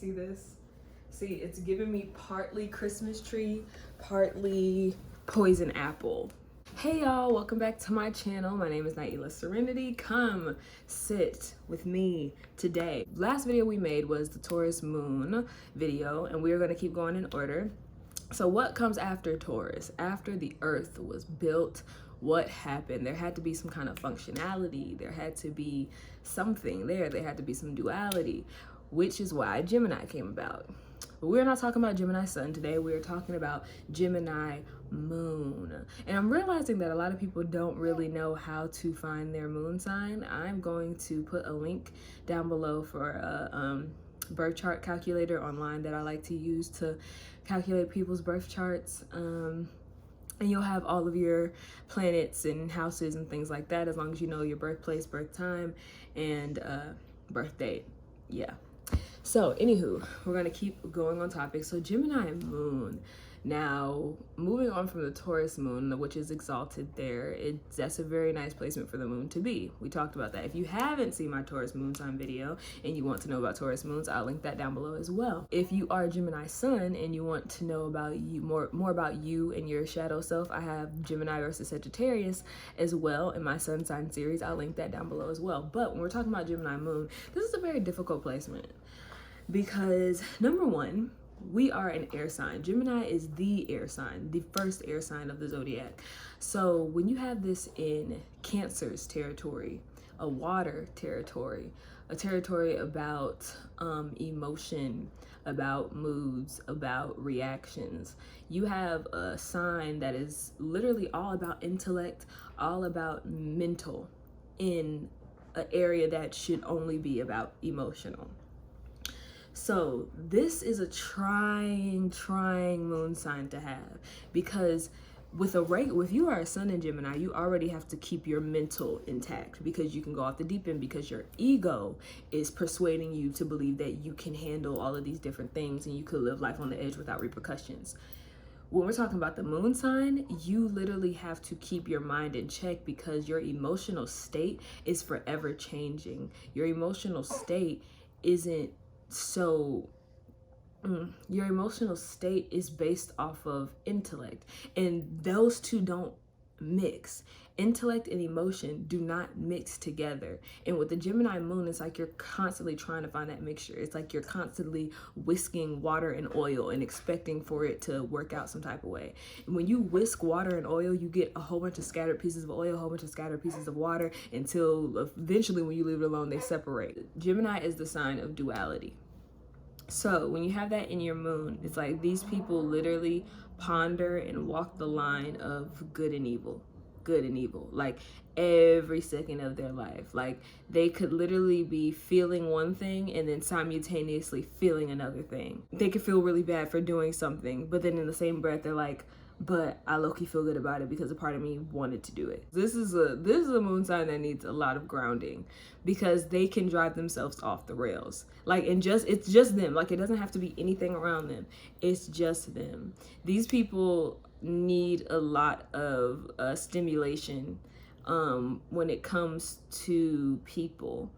see this? See, it's giving me partly Christmas tree, partly poison apple. Hey y'all, welcome back to my channel. My name is Nailyah Serenity. Come sit with me today. Last video we made was the Taurus Moon video, and we're gonna keep going in order. So what comes after Taurus? After the earth was built, what happened? There had to be some kind of functionality. There had to be something there. There had to be some duality, which is why Gemini came about. But we're not talking about Gemini Sun today. We're talking about Gemini Moon. And I'm realizing that a lot of people don't really know how to find their moon sign. I'm going to put a link down below for a birth chart calculator online that I like to use to calculate people's birth charts. And you'll have all of your planets and houses and things like that, as long as you know your birthplace, birth time, and birth date. Yeah. So anywho, we're gonna keep going on topic. So Gemini Moon. Now, moving on from the Taurus Moon, which is exalted there, that's a very nice placement for the moon to be. We talked about that. If you haven't seen my Taurus Moon sign video and you want to know about Taurus Moons, I'll link that down below as well. If you are Gemini Sun and you want to know about you, more about you and your shadow self, I have Gemini Vs Sagittarius as well in my sun sign series. I'll link that down below as well. But when we're talking about Gemini Moon, this is a very difficult placement because number one, we are an air sign. Gemini is the air sign, the first air sign of the zodiac. So when you have this in Cancer's territory, a water territory, a territory about emotion, about moods, about reactions, you have a sign that is literally all about intellect, all about mental, in an area that should only be about emotional. So this is a trying moon sign to have, because if you are a sun in Gemini, you already have to keep your mental intact, because you can go off the deep end, because your ego is persuading you to believe that you can handle all of these different things and you could live life on the edge without repercussions. When we're talking about the moon sign, you literally have to keep your mind in check, because your emotional state is forever changing. Your emotional state isn't your emotional state is based off of intellect, and those two don't mix. Intellect and emotion do not mix together. And with the Gemini Moon, it's like you're constantly trying to find that mixture. It's like you're constantly whisking water and oil and expecting for it to work out some type of way. And when you whisk water and oil, you get a whole bunch of scattered pieces of oil, a whole bunch of scattered pieces of water, until eventually when you leave it alone, they separate. Gemini is the sign of duality. So when you have that in your moon, it's like these people literally ponder and walk the line of good and evil, like every second of their life. Like they could literally be feeling one thing and then simultaneously feeling another thing. They could feel really bad for doing something, but then in the same breath they're like, but I low-key feel good about it because a part of me wanted to do it. This is a moon sign that needs a lot of grounding, because they can drive themselves off the rails. Like, it's just them. Like, it doesn't have to be anything around them. It's just them. These people need a lot of stimulation when it comes to people.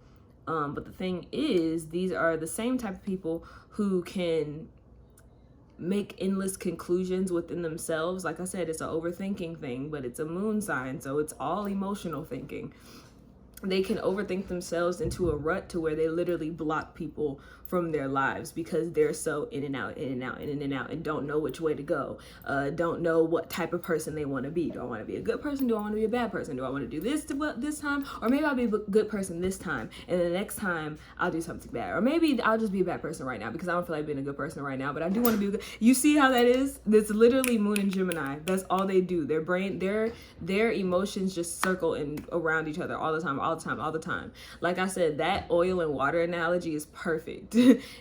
But the thing is, these are the same type of people who can make endless conclusions within themselves. Like I said, it's an overthinking thing, but it's a moon sign, so it's all emotional thinking. They can overthink themselves into a rut to where they literally block people from their lives, because they're so in and out, and don't know which way to go. Don't know what type of person they want to be. Do I want to be a good person? Do I want to be a bad person? Do I want to do this this time? Or maybe I'll be a good person this time, and the next time I'll do something bad. Or maybe I'll just be a bad person right now because I don't feel like being a good person right now, but I do want to be a good. You see how that is? That's literally Moon and Gemini. That's all they do. Their brain, their emotions just circle around each other all the time. Like I said, that oil and water analogy is perfect.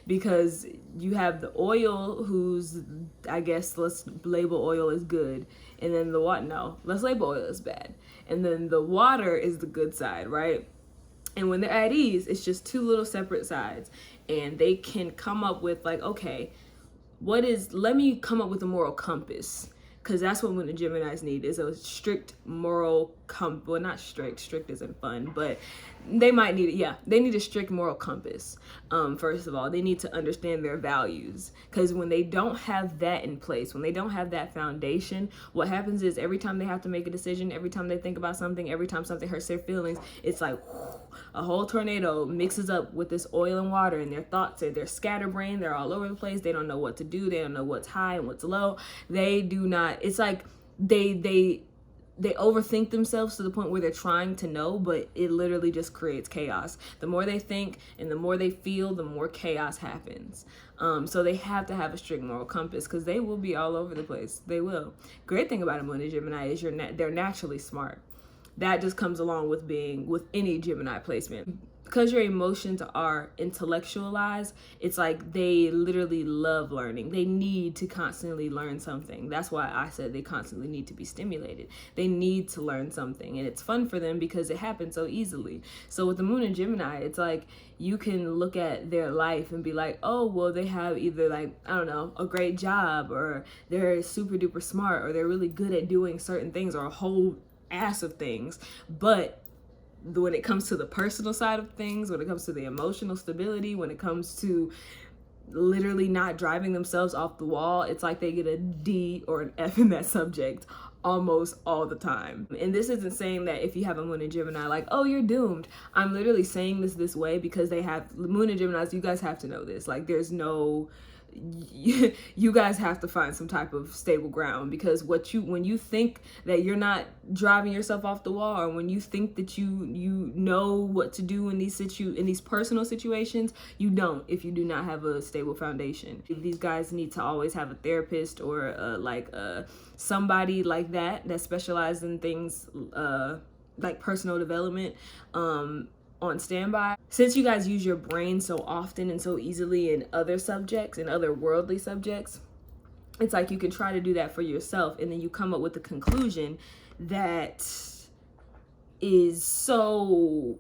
Because you have the oil, who's, I guess let's label oil as good, and then the water, no, let's label oil as bad, and then the water is the good side, right? And when they're at ease, it's just two little separate sides, and they can come up with like, okay, let me come up with a moral compass, because that's what the Geminis need, is a strict moral well, not strict isn't fun, but they might need it. Yeah, they need a strict moral compass. First of all, they need to understand their values, because when they don't have that in place, when they don't have that foundation, what happens is every time they have to make a decision, every time they think about something, every time something hurts their feelings, it's like a whole tornado mixes up with this oil and water, and their thoughts are, they're scatterbrained, they're all over the place, they don't know what to do, they don't know what's high and what's low, they do not, it's like they overthink themselves to the point where they're trying to know, but it literally just creates chaos. The more they think and the more they feel, the more chaos happens. So they have to have a strict moral compass, because they will be all over the place. They will. Great thing about a Moon in Gemini is they're naturally smart. That just comes along with being with any Gemini placement. Because your emotions are intellectualized, it's like they literally love learning. They need to constantly learn something. That's why I said they constantly need to be stimulated. They need to learn something, and it's fun for them because it happens so easily. So with the Moon in Gemini, it's like you can look at their life and be like, oh, well, they have either, like, I don't know, a great job, or they're super duper smart, or they're really good at doing certain things, or a whole ass of things. But when it comes to the personal side of things, when it comes to the emotional stability, when it comes to literally not driving themselves off the wall, it's like they get a D or an F in that subject almost all the time. And this isn't saying that if you have a Moon in Gemini, like, oh, you're doomed. I'm literally saying this way because they have Moon in Geminis. You guys have to know this. Like, there's no, you guys have to find some type of stable ground, because when you think that you're not driving yourself off the wall, or when you think that you know what to do in these personal situations, you don't, if you do not have a stable foundation. These guys need to always have a therapist, or somebody like that specializes in things like personal development on standby. Since you guys use your brain so often and so easily in other subjects and other worldly subjects, it's like you can try to do that for yourself, and then you come up with a conclusion that is so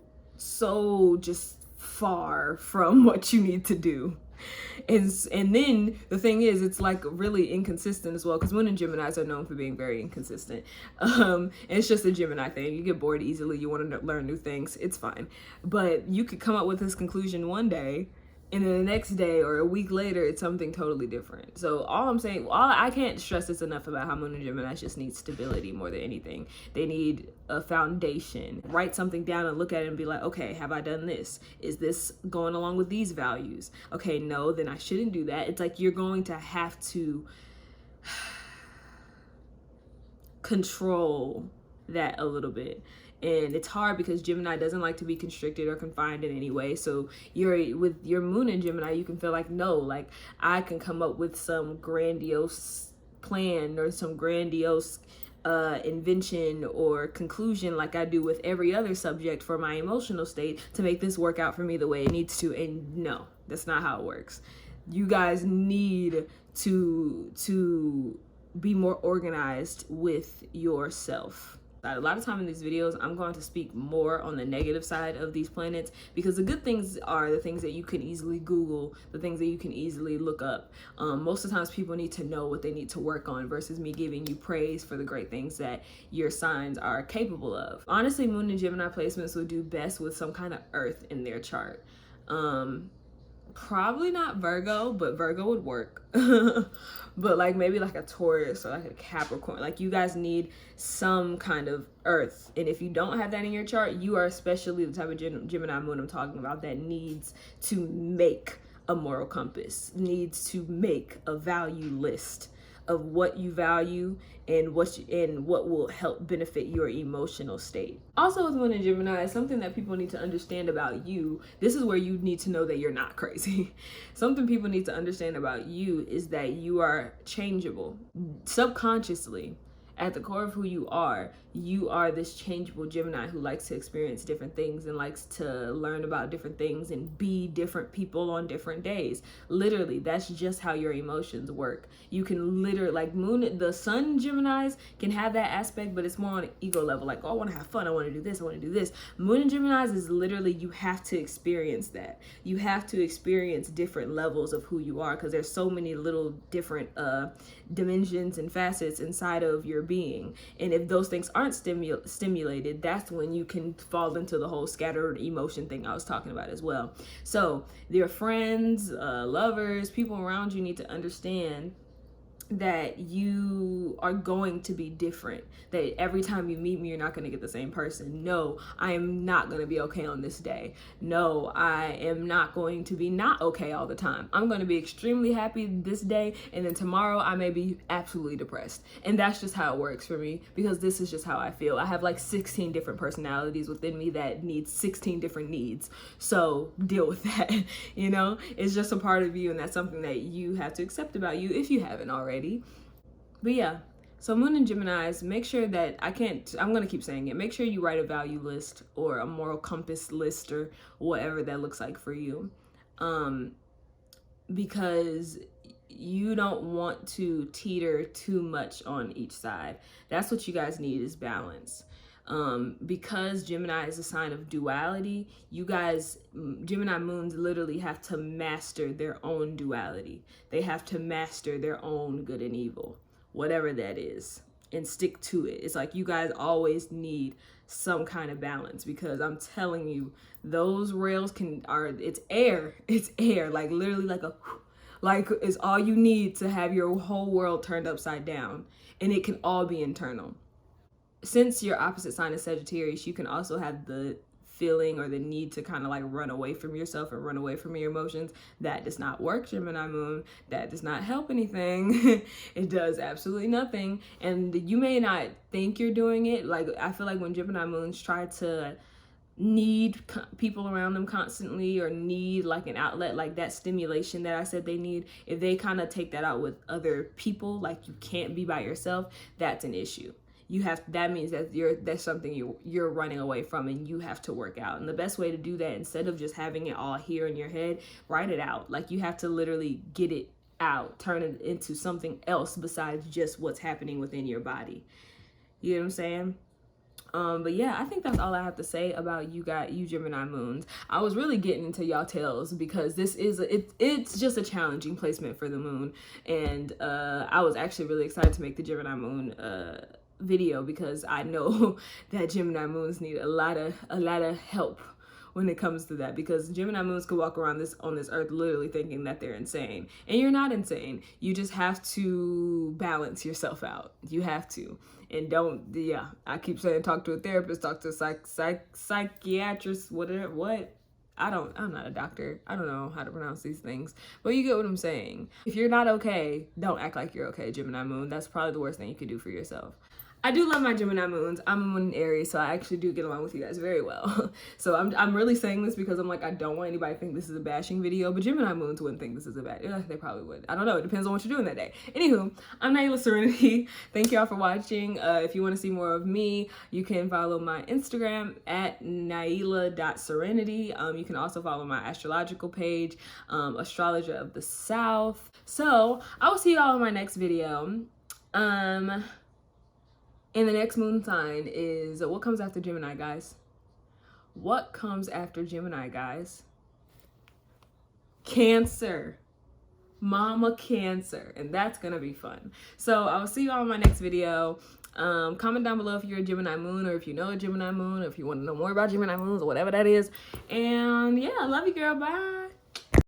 just far from what you need to do. And then the thing is, it's like really inconsistent as well, because Moon and Geminis are known for being very inconsistent. And it's just a Gemini thing. You get bored easily. You want to learn new things. It's fine. But you could come up with this conclusion one day, and then the next day or a week later, it's something totally different. So all I'm saying, I can't stress this enough about how Moon and Gemini just need stability more than anything. They need a foundation. Write something down and look at it and be like, okay, have I done this? Is this going along with these values? Okay, no, then I shouldn't do that. It's like you're going to have to control that a little bit. And it's hard because Gemini doesn't like to be constricted or confined in any way. So with your Moon in Gemini, you can feel like, no, like I can come up with some grandiose plan or some grandiose invention or conclusion like I do with every other subject for my emotional state to make this work out for me the way it needs to. And no, that's not how it works. You guys need to be more organized with yourself. A lot of time in these videos, I'm going to speak more on the negative side of these planets, because the good things are the things that you can easily Google, the things that you can easily look up. Most of the times people need to know what they need to work on, versus me giving you praise for the great things that your signs are capable of. Honestly, Moon and Gemini placements would do best with some kind of earth in their chart. Probably not Virgo, but Virgo would work. But like maybe like a Taurus or like a Capricorn. Like you guys need some kind of earth. And if you don't have that in your chart, you are especially the type of Gemini Moon I'm talking about that needs to make a moral compass, needs to make a value list of what you value and what will help benefit your emotional state. Also with Moon and Gemini, something that people need to understand about you, this is where you need to know that you're not crazy. Something people need to understand about you is that you are changeable. Subconsciously, at the core of who you are this changeable Gemini who likes to experience different things and likes to learn about different things and be different people on different days. Literally, that's just how your emotions work. You can literally, like the Sun Geminis can have that aspect, but it's more on an ego level. Like, oh, I want to have fun. I want to do this. I want to do this. Moon and Geminis is literally, you have to experience that. You have to experience different levels of who you are, because there's so many little different dimensions and facets inside of your being. And if those things aren't stimulated, that's when you can fall into the whole scattered emotion thing I was talking about as well. So your friends, lovers, people around you need to understand that you are going to be different, that every time you meet me, you're not going to get the same person. No, I am not going to be okay on this day. No, I am not going to be not okay all the time. I'm going to be extremely happy this day, and then tomorrow I may be absolutely depressed. And that's just how it works for me, because this is just how I feel. I have like 16 different personalities within me that need 16 different needs. So deal with that. You know, it's just a part of you, and that's something that you have to accept about you if you haven't already. But yeah, so Moon and Geminis, make sure that I'm going to keep saying it, make sure you write a value list or a moral compass list or whatever that looks like for you, because you don't want to teeter too much on each side. That's what you guys need, is balance. Because Gemini is a sign of duality, you guys, Gemini moons literally have to master their own duality. They have to master their own good and evil, whatever that is, and stick to it. It's like you guys always need some kind of balance, because I'm telling you, those rails it's air, like literally like it's all you need to have your whole world turned upside down, and it can all be internal. Since your opposite sign is Sagittarius, you can also have the feeling or the need to kind of like run away from yourself and run away from your emotions. That does not work, Gemini Moon. That does not help anything. It does absolutely nothing. And you may not think you're doing it. Like, I feel like when Gemini Moons try to need people around them constantly, or need like an outlet, like that stimulation that I said they need, if they kind of take that out with other people, like you can't be by yourself, that's an issue. That means that that's something you're running away from, and you have to work out. And the best way to do that, instead of just having it all here in your head, write it out. Like, you have to literally get it out, turn it into something else besides just what's happening within your body. You know what I'm saying? But yeah, I think that's all I have to say about you Gemini moons. I was really getting into y'all tails, because this is it's just a challenging placement for the moon, and I was actually really excited to make the Gemini moon video, because I know that Gemini moons need a lot of help when it comes to that, because Gemini moons could walk around on this earth literally thinking that they're insane, and you're not insane. You just have to balance yourself out. You have to. And I keep saying talk to a therapist, talk to a psychiatrist, what? I'm not a doctor. I don't know how to pronounce these things, but you get what I'm saying. If you're not okay, don't act like you're okay, Gemini moon. That's probably the worst thing you could do for yourself. I do love my Gemini moons. I'm a moon in Aries, so I actually do get along with you guys very well. So I'm really saying this because I'm like, I don't want anybody to think this is a bashing video, but Gemini moons wouldn't think this is a bad. They probably would. I don't know. It depends on what you're doing that day. Anywho, I'm Nailyah Serenity. Thank y'all for watching. If you want to see more of me, you can follow my Instagram at Nailyah.Serenity. You can also follow my astrological page, Astrologer of the South. So I will see y'all in my next video. And the next moon sign is, what comes after Gemini, guys? What comes after Gemini, guys? Cancer. Mama Cancer. And that's going to be fun. So I will see you all in my next video. Comment down below if you're a Gemini moon, or if you know a Gemini moon, or if you want to know more about Gemini moons, or whatever that is. And yeah, I love you, girl. Bye.